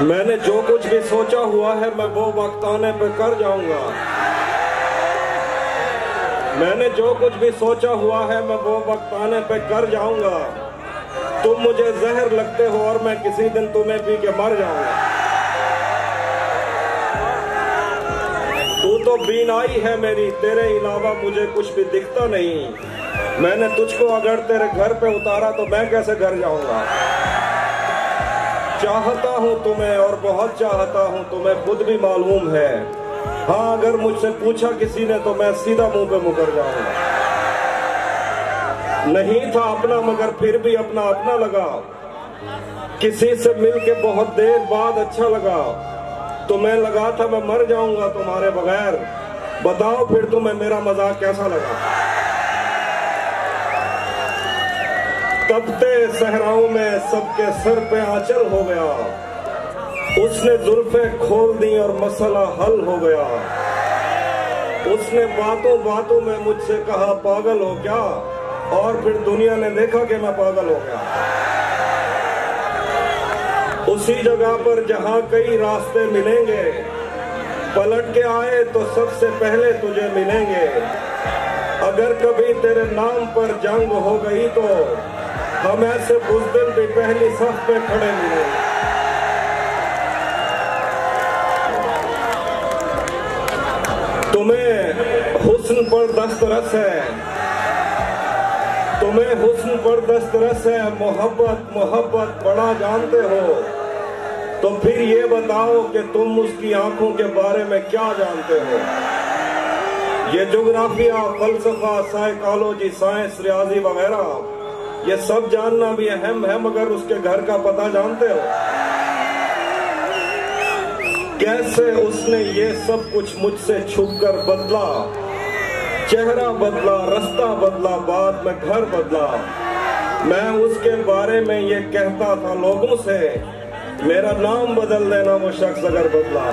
मैंने जो कुछ भी सोचा हुआ है मैं वो वक्त आने पे कर जाऊंगा। मैंने जो कुछ भी सोचा हुआ है मैं वो वक्त आने पे कर जाऊंगा। तुम मुझे जहर लगते हो और मैं किसी दिन तुम्हें पी के मर जाऊंगा। तू तो बीनाई है मेरी, तेरे अलावा मुझे कुछ भी दिखता नहीं। मैंने तुझको अगर तेरे घर पे उतारा तो मैं कैसे घर जाऊंगा। चाहता हूं तुम्हें और बहुत चाहता हूं, तुम्हें खुद भी मालूम है। हाँ, अगर मुझसे पूछा किसी ने तो मैं सीधा मुंह पे मुकर जाऊंगा। नहीं था अपना मगर फिर भी अपना अपना लगा। किसी से मिलके बहुत देर बाद अच्छा लगा। तुम्हें लगा था मैं मर जाऊंगा तुम्हारे बगैर। बताओ फिर तुम्हें मेरा मजाक कैसा लगा। तपते सहराओं में सबके सर पे आंचल हो गया। उसने जुल्फे खोल दी और मसला हल हो गया। उसने बातों बातों में मुझसे कहा पागल हो क्या, और फिर दुनिया ने देखा कि मैं पागल हो गया। उसी जगह पर जहां कई रास्ते मिलेंगे, पलट के आए तो सबसे पहले तुझे मिलेंगे। अगर कभी तेरे नाम पर जंग हो गई तो हम ऐसे बुज़दिल भी पहली सफ पे खड़े मिलेंगे। तुम्हें हुस्न पर दस्तरस है, तुम्हें हुस्न पर दस्तरस है। मोहब्बत मोहब्बत बड़ा जानते हो, तो फिर ये बताओ कि तुम उसकी आंखों के बारे में क्या जानते हो। ये ज्योग्राफिया, फलसफा, साइकोलॉजी, साइंस, रियाजी वगैरह ये सब जानना भी अहम है, मगर उसके घर का पता जानते हो। कैसे उसने ये सब कुछ मुझसे छुपकर बदला। चेहरा बदला, रास्ता बदला, बाद में घर बदला। मैं उसके बारे में ये कहता था लोगों से, मेरा नाम बदल देना वो शख्स अगर बदला।